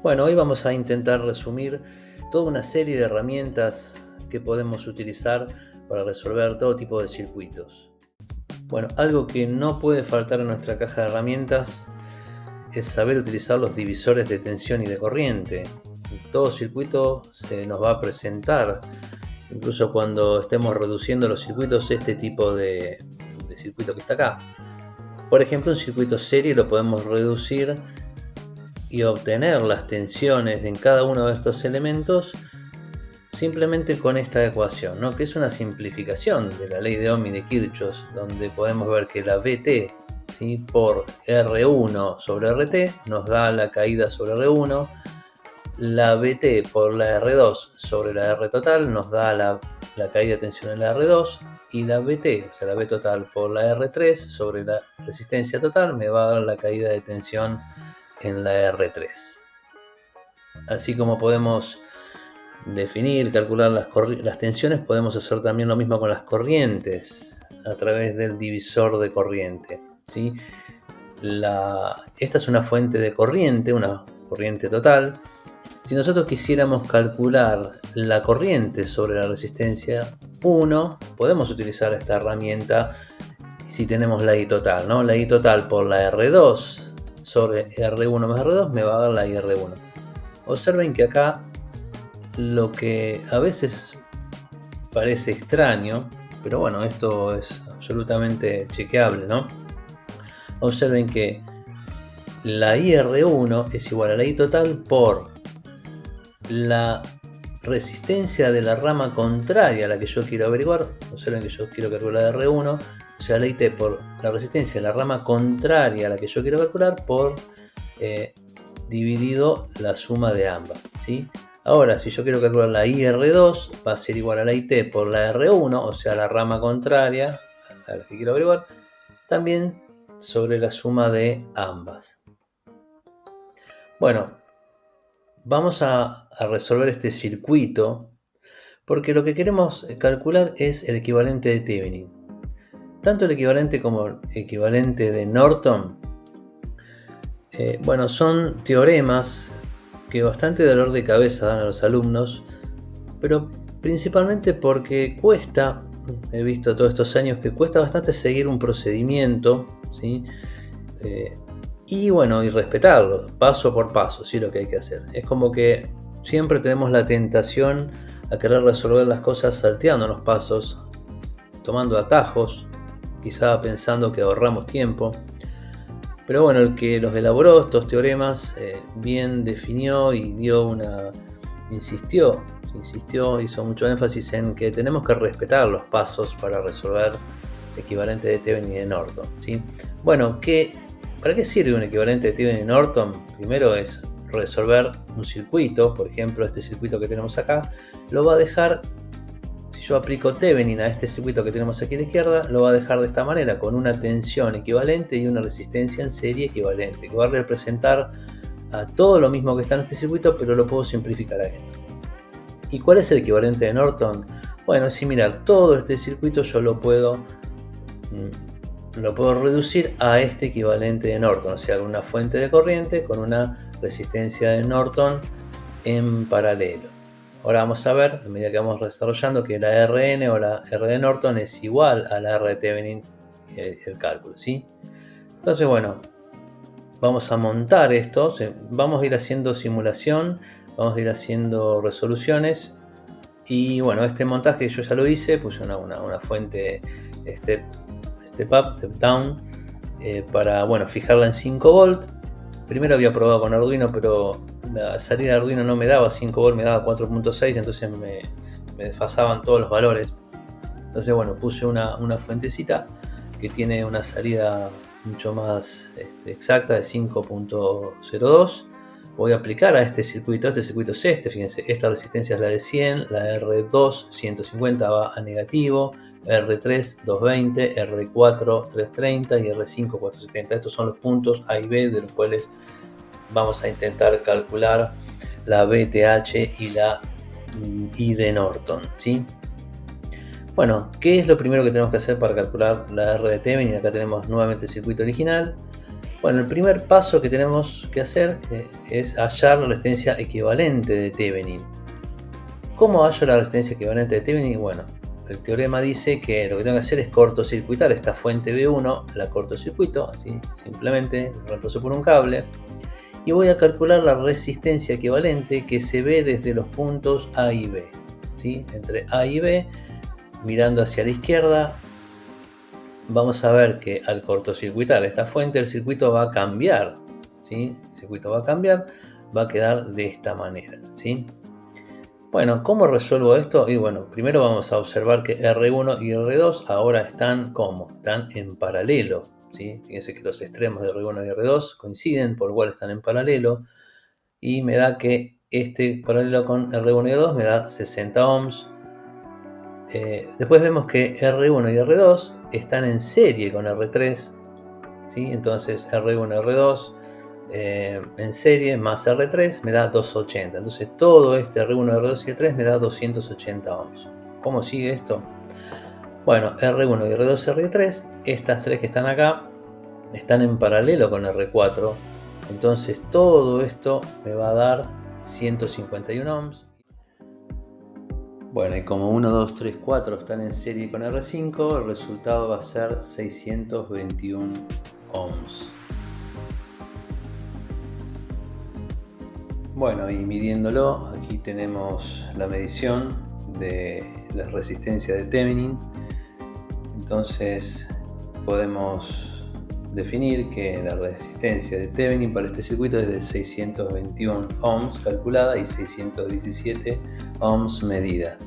Bueno, hoy vamos a intentar resumir toda una serie de herramientas que podemos utilizar para resolver todo tipo de circuitos. Bueno, algo que no puede faltar en nuestra caja de herramientas es saber utilizar los divisores de tensión y de corriente. Todo circuito se nos va a presentar, incluso cuando estemos reduciendo los circuitos, este tipo de circuito que está acá. Por ejemplo, un circuito serie lo podemos reducir y obtener las tensiones en cada uno de estos elementos simplemente con esta ecuación, ¿no? Que es una simplificación de la ley de Ohm y de Kirchhoff, donde podemos ver que la Vt, ¿sí?, por R1 sobre Rt nos da la caída sobre R1, la Vt por la R2 sobre la R total nos da la caída de tensión en la R2, y la Vt, o sea la V total por la R3 sobre la resistencia total me va a dar la caída de tensión en la R3. Así como podemos definir, calcular las tensiones, podemos hacer también lo mismo con las corrientes a través del divisor de corriente, ¿sí? Esta es una fuente de corriente, una corriente total. Si nosotros quisiéramos calcular la corriente sobre la resistencia 1, podemos utilizar esta herramienta si tenemos la I total, ¿no? La I total por la R2 sobre R1 más R2 me va a dar la IR1. Observen que acá lo que a veces parece extraño, pero bueno, esto es absolutamente chequeable, ¿no? Observen que la IR1 es igual a la I total por la resistencia de la rama contraria a la que yo quiero averiguar. Observen que yo quiero calcular la R1, o sea, la IT por la resistencia de la rama contraria a la que yo quiero calcular por dividido la suma de ambas, ¿sí? Ahora, si yo quiero calcular la IR2, va a ser igual a la IT por la R1, o sea, la rama contraria a la que quiero averiguar, también sobre la suma de ambas. Bueno, vamos a resolver este circuito porque lo que queremos calcular es el equivalente de Thevenin. Tanto el equivalente como el equivalente de Norton, bueno, son teoremas que bastante dolor de cabeza dan a los alumnos, pero principalmente porque cuesta, he visto todos estos años que cuesta bastante seguir un procedimiento, ¿sí? Y bueno, y respetarlo, paso por paso, ¿sí? Lo que hay que hacer. Es como que siempre tenemos la tentación a querer resolver las cosas salteando los pasos, tomando atajos, quizá pensando que ahorramos tiempo. Pero bueno, el que los elaboró, estos teoremas, bien definió y insistió, hizo mucho énfasis en que tenemos que respetar los pasos para resolver equivalente de Thevenin y de Norton, ¿sí? Bueno, ¿para qué sirve un equivalente de Thevenin y Norton? Primero es resolver un circuito, por ejemplo, este circuito que tenemos acá, lo va a dejar. Si yo aplico Thevenin a este circuito que tenemos aquí a la izquierda, lo va a dejar de esta manera, con una tensión equivalente y una resistencia en serie equivalente, que va a representar a todo lo mismo que está en este circuito, pero lo puedo simplificar a esto. ¿Y cuál es el equivalente de Norton? Bueno, es similar. Todo este circuito yo lo puedo reducir a este equivalente de Norton, o sea, una fuente de corriente con una resistencia de Norton en paralelo. Ahora vamos a ver, a medida que vamos desarrollando, que la Rn o la R de Norton es igual a la R de Thevenin, el cálculo, ¿sí? Entonces, bueno, vamos a montar esto, vamos a ir haciendo simulación, vamos a ir haciendo resoluciones, y bueno, este montaje yo ya lo hice, puse una fuente step up, step down, para, bueno, fijarla en 5 volt. Primero había probado con Arduino, pero la salida de Arduino no me daba 5 volt, me daba 4.6, entonces me desfasaban todos los valores. Entonces, bueno, puse una fuentecita que tiene una salida mucho más exacta de 5.02. Voy a aplicar a este circuito es fíjense, esta resistencia es la de 100, la R2 150 va a negativo, R3 220, R4 330 y R5 470. Estos son los puntos A y B de los cuales vamos a intentar calcular la VTH y la I de Norton, ¿sí? Bueno, ¿qué es lo primero que tenemos que hacer para calcular la R de Thevenin? Acá tenemos nuevamente el circuito original. Bueno, el primer paso que tenemos que hacer es hallar la resistencia equivalente de Thevenin. ¿Cómo hallo la resistencia equivalente de Thevenin? Bueno, el teorema dice que lo que tengo que hacer es cortocircuitar esta fuente B1, la cortocircuito, así simplemente la reemplazo por un cable, y voy a calcular la resistencia equivalente que se ve desde los puntos A y B. ¿Sí? Entre A y B, mirando hacia la izquierda, vamos a ver que al cortocircuitar esta fuente, el circuito va a cambiar. ¿Sí? El circuito va a cambiar, va a quedar de esta manera. ¿Sí? Bueno, ¿cómo resuelvo esto? Y bueno, primero vamos a observar que R1 y R2 ahora están ¿cómo? Están en paralelo. ¿Sí? Fíjense que los extremos de R1 y R2 coinciden, por lo cual están en paralelo. Y me da que este paralelo con R1 y R2 me da 60 ohms. Después vemos que R1 y R2 están en serie con R3. ¿Sí? Entonces R1 y R2 en serie más R3 me da 280. Entonces todo este R1, R2 y R3 me da 280 ohms. ¿Cómo sigue esto? Bueno, R1 y R2 y R3, estas tres que están acá, están en paralelo con R4. Entonces todo esto me va a dar 151 ohms. Bueno, y como 1, 2, 3, 4 están en serie con R5, el resultado va a ser 621 ohms. Bueno, y midiéndolo, aquí tenemos la medición de la resistencia de Thevenin. Entonces podemos definir que la resistencia de Thevenin para este circuito es de 621 ohms calculada y 617 ohms medida.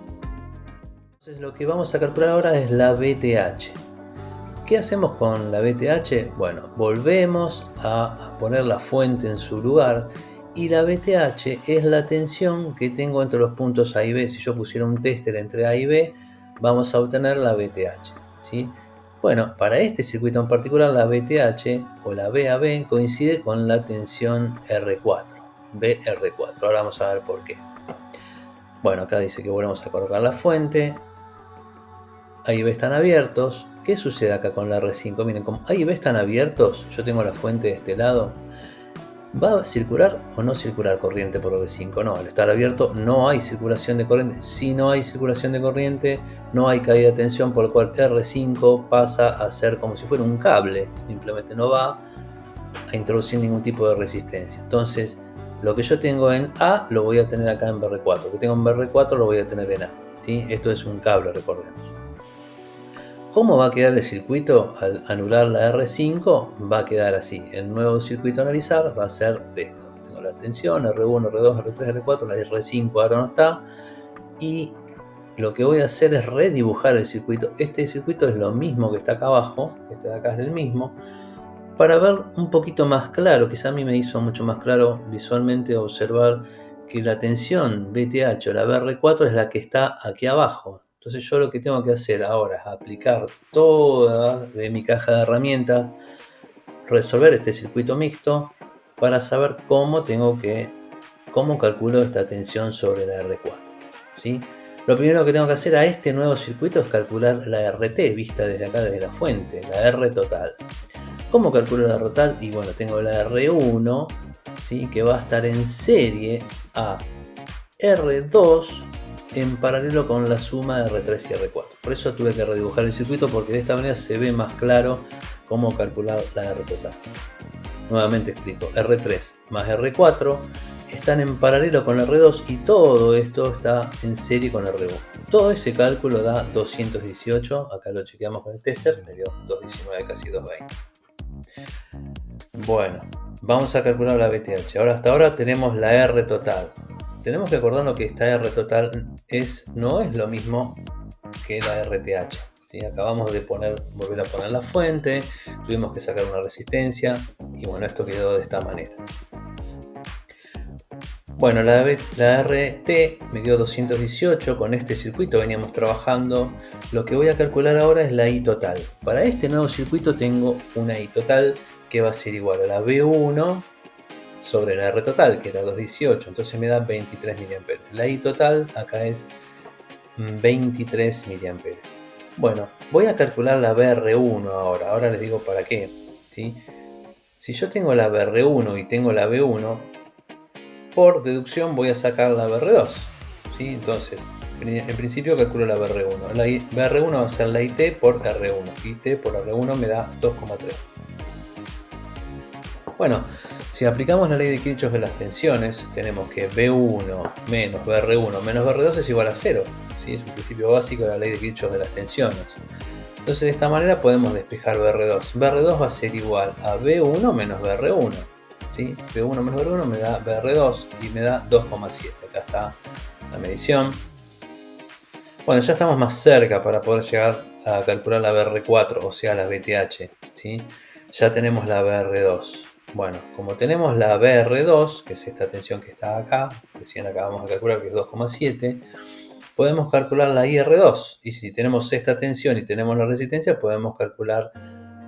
Entonces lo que vamos a calcular ahora es la VTH. ¿Qué hacemos con la VTH? Bueno, volvemos a poner la fuente en su lugar y la VTH es la tensión que tengo entre los puntos A y B. Si yo pusiera un tester entre A y B, vamos a obtener la VTH. ¿Sí? Bueno, para este circuito en particular, la VTH o la VAB coincide con la tensión R4, BR4. Ahora vamos a ver por qué. Bueno, acá dice que volvemos a colocar la fuente. A y B están abiertos. ¿Qué sucede acá con la R5? Miren, como A y B están abiertos, yo tengo la fuente de este lado. ¿Va a circular o no circular corriente por R5? No, al estar abierto no hay circulación de corriente. Si no hay circulación de corriente, no hay caída de tensión, por lo cual R5 pasa a ser como si fuera un cable. Simplemente no va a introducir ningún tipo de resistencia. Entonces, lo que yo tengo en A lo voy a tener acá en BR4. Lo que tengo en BR4 lo voy a tener en A. ¿Sí? Esto es un cable, recordemos. ¿Cómo va a quedar el circuito al anular la R5? Va a quedar así. El nuevo circuito a analizar va a ser de esto. Tengo la tensión, R1, R2, R3, R4, la R5 ahora no está. Y lo que voy a hacer es redibujar el circuito. Este circuito es lo mismo que está acá abajo, este de acá es el mismo, para ver un poquito más claro. Quizá a mí me hizo mucho más claro visualmente observar que la tensión VTH o la BR4 es la que está aquí abajo. Entonces yo lo que tengo que hacer ahora es aplicar toda de mi caja de herramientas, resolver este circuito mixto para saber cómo calculo esta tensión sobre la R4. ¿Sí? Lo primero que tengo que hacer a este nuevo circuito es calcular la RT vista desde acá, desde la fuente, la R total. ¿Cómo calculo la R total? Y bueno, tengo la R1, ¿sí? Que va a estar en serie a R2 en paralelo con la suma de R3 y R4. Por eso tuve que redibujar el circuito, porque de esta manera se ve más claro cómo calcular la R total. Nuevamente explico, R3 más R4 están en paralelo con R2 y todo esto está en serie con R1. Todo ese cálculo da 218, acá lo chequeamos con el tester, me dio 219, casi 220. Bueno, vamos a calcular la VTH. Hasta ahora tenemos la R total. Tenemos que acordarnos que esta R total no es lo mismo que la RTH. ¿Sí? Acabamos de volver a poner la fuente, tuvimos que sacar una resistencia y bueno, esto quedó de esta manera. Bueno, la RT me dio 218, con este circuito veníamos trabajando. Lo que voy a calcular ahora es la I total. Para este nuevo circuito tengo una I total que va a ser igual a la B1 sobre la R total, que era 218, entonces me da 23 mA. La I total acá es 23 mA. Bueno, voy a calcular la BR1 ahora les digo para qué. ¿Sí? Si yo tengo la BR1 y tengo la B1, por deducción voy a sacar la BR2, ¿sí? Entonces, en principio calculo la BR1. La BR1 va a ser la IT por R1. IT por R1 me da 2,3. Bueno, si aplicamos la ley de Kirchhoff de las tensiones, tenemos que B1 menos BR1 menos BR2 es igual a 0. ¿Sí? Es un principio básico de la ley de Kirchhoff de las tensiones. Entonces de esta manera podemos despejar BR2. BR2 va a ser igual a B1 menos BR1. ¿Sí? B1 menos BR1 me da BR2 y me da 2,7. Acá está la medición. Bueno, ya estamos más cerca para poder llegar a calcular la BR4, o sea la BTH. ¿Sí? Ya tenemos la BR2. Bueno, como tenemos la BR2, que es esta tensión que está acá, recién acabamos de calcular que es 2,7, podemos calcular la IR2. Y si tenemos esta tensión y tenemos la resistencia, podemos calcular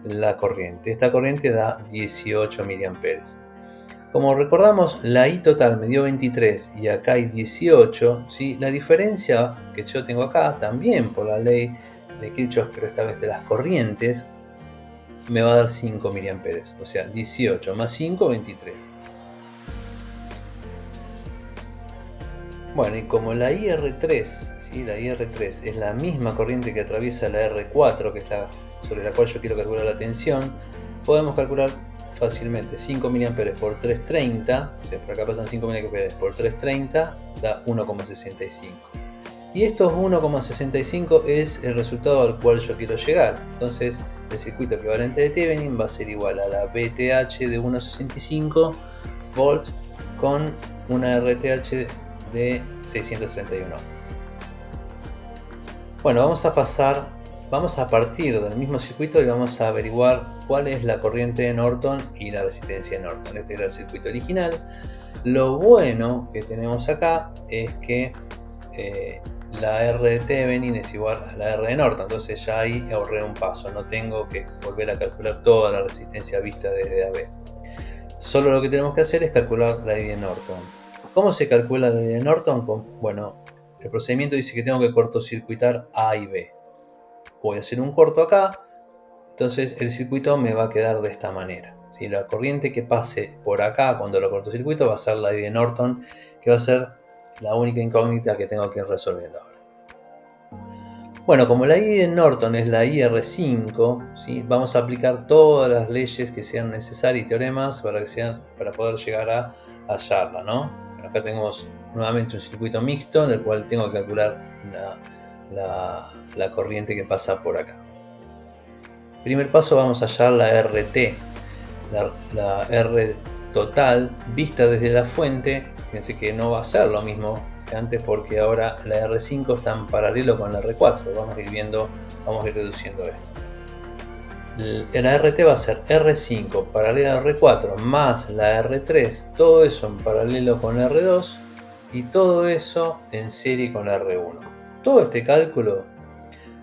la corriente. Esta corriente da 18 mA. Como recordamos, la I total me dio 23 y acá hay 18. ¿Sí? La diferencia que yo tengo acá, también por la ley de Kirchhoff, pero esta vez de las corrientes, me va a dar 5 mA, o sea, 18 más 5, 23. Bueno, y como la IR3, ¿sí? La IR3 es la misma corriente que atraviesa la R4, que es la sobre la cual yo quiero calcular la tensión, podemos calcular fácilmente 5 mA por 330, por acá pasan 5 mA por 330, da 1,65. Y estos 1,65 es el resultado al cual yo quiero llegar. Entonces, el circuito equivalente de Thevenin va a ser igual a la BTH de 1,65 volts con una RTH de 631. Bueno, vamos a partir del mismo circuito y vamos a averiguar cuál es la corriente de Norton y la resistencia de Norton. Este era el circuito original. Lo bueno que tenemos acá es que la R de Thevenin es igual a la R de Norton, entonces ya ahí ahorré un paso, no tengo que volver a calcular toda la resistencia vista desde AB. Solo lo que tenemos que hacer es calcular la I de Norton. ¿Cómo se calcula la I de Norton? Bueno, el procedimiento dice que tengo que cortocircuitar A y B. Voy a hacer un corto acá, entonces el circuito me va a quedar de esta manera. ¿Sí? La corriente que pase por acá cuando lo cortocircuito va a ser la I de Norton, que va a ser la única incógnita que tengo que ir resolviendo ahora. Bueno, como la I de Norton es la IR5, ¿sí? Vamos a aplicar todas las leyes que sean necesarias y teoremas para poder llegar a hallarla, ¿no? Bueno, acá tenemos nuevamente un circuito mixto en el cual tengo que calcular la corriente que pasa por acá. Primer paso, vamos a hallar la RT, la R total vista desde la fuente. Fíjense que no va a ser lo mismo que antes porque ahora la R5 está en paralelo con la R4. Vamos a ir reduciendo esto. La RT va a ser R5 paralela a R4 más la R3, todo eso en paralelo con la R2 y todo eso en serie con la R1. Todo este cálculo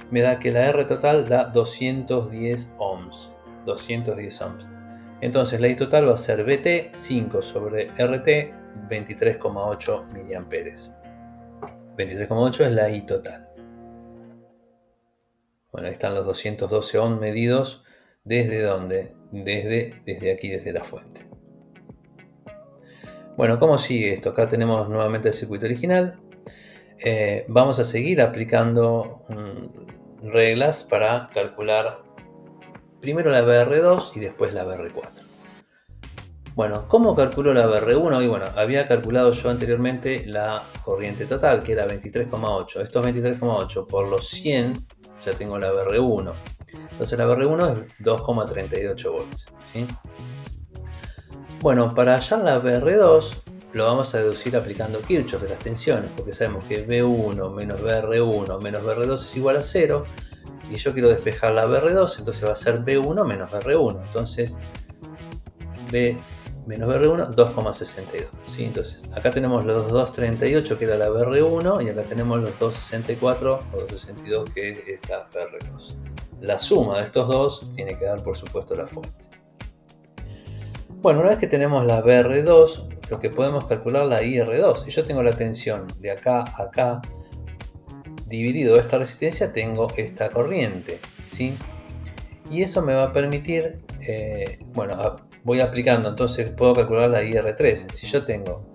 me da que la R total da 210 ohms. 210 ohms. Entonces la I total va a ser BT 5 sobre RT 23,8 mA. 23,8 es la I total. Bueno, ahí están los 212 ohms medidos. ¿Desde dónde? Desde aquí, desde la fuente. Bueno, ¿cómo sigue esto? Acá tenemos nuevamente el circuito original. Vamos a seguir aplicando reglas para calcular primero la BR2 y después la BR4. Bueno, ¿cómo calculo la BR1? Y bueno, había calculado yo anteriormente la corriente total, que era 23,8. Estos 23,8 por los 100, ya tengo la BR1. Entonces la BR1 es 2,38 volts. ¿Sí? Bueno, para hallar la BR2 lo vamos a deducir aplicando Kirchhoff de las tensiones, porque sabemos que B1 menos BR1 menos BR2 es igual a 0, y yo quiero despejar la BR2, entonces va a ser B1 menos BR1. Entonces B menos BR1, 2,62. ¿Sí? Entonces acá tenemos los 2,38 que era la BR1 y acá tenemos los 2,64 o 2,62 que es la BR2. La suma de estos dos tiene que dar por supuesto la fuente. Bueno, una vez que tenemos la BR2, lo que podemos calcular la IR2. Si yo tengo la tensión de acá a acá, dividido esta resistencia, tengo esta corriente. ¿Sí? Y eso me va a permitir, voy aplicando, entonces puedo calcular la IR3. Si yo tengo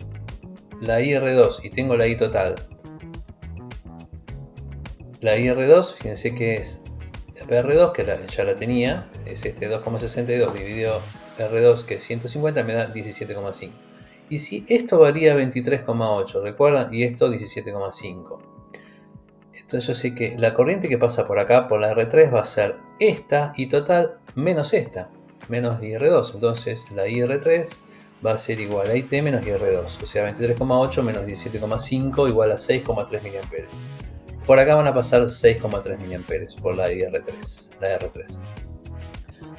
la IR2 y tengo la I total, la IR2, fíjense que es PR2, que ya la tenía, es este 2,62 dividido R2, que es 150, me da 17,5. Y si esto varía 23,8, ¿recuerdan? Y esto 17,5. Entonces yo sé que la corriente que pasa por acá, por la R3, va a ser esta y total menos esta, menos IR2. Entonces la IR3 va a ser igual a IT menos IR2. O sea, 23,8 menos 17,5 igual a 6,3 mA. Por acá van a pasar 6,3 mA por la IR3, la R3.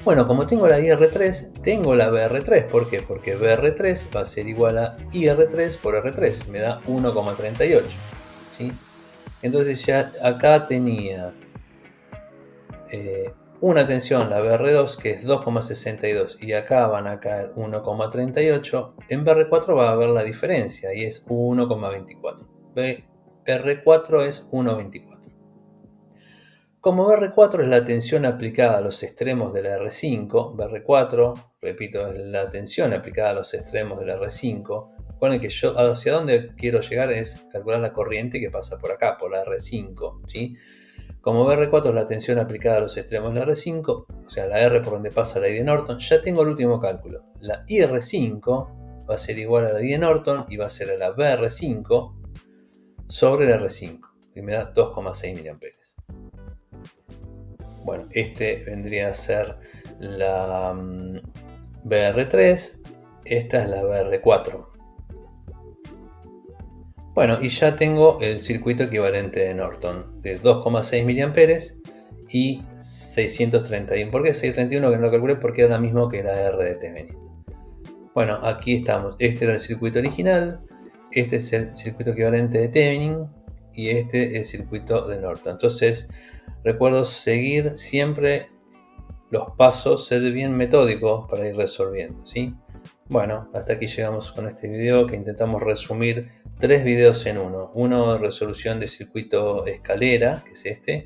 Bueno, como tengo la IR3, tengo la BR3. ¿Por qué? Porque BR3 va a ser igual a IR3 por R3. Me da 1,38. ¿Sí? Entonces ya acá tenía una tensión, la BR2, que es 2,62, y acá van a caer 1,38. En BR4 va a haber la diferencia y es 1,24. BR4 es 1,24. Como BR4 es la tensión aplicada a los extremos de la R5, BR4, repito, es la tensión aplicada a los extremos de la R5, con el que yo hacia dónde quiero llegar es calcular la corriente que pasa por acá, por la R5, ¿sí? Como BR4 es la tensión aplicada a los extremos de la R5, o sea, la R por donde pasa la I de Norton, ya tengo el último cálculo. La IR5 va a ser igual a la I de Norton y va a ser a la BR5 sobre la R5, y me da 2,6 mA. Bueno, este vendría a ser la BR3, esta es la BR4. Bueno, y ya tengo el circuito equivalente de Norton, de 2,6 mA y 631. ¿Por qué 631? Que no lo calculé porque era la misma que la R de Thevenin. Bueno, aquí estamos. Este era el circuito original, este es el circuito equivalente de Thevenin y este es el circuito de Norton. Entonces, recuerdo seguir siempre los pasos, ser bien metódico para ir resolviendo, ¿sí? Bueno, hasta aquí llegamos con este video que intentamos resumir 3 videos en uno. Uno de resolución de circuito escalera, que es este.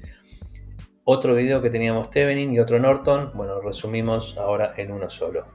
Otro video que teníamos Thevenin y otro Norton. Bueno, resumimos ahora en uno solo.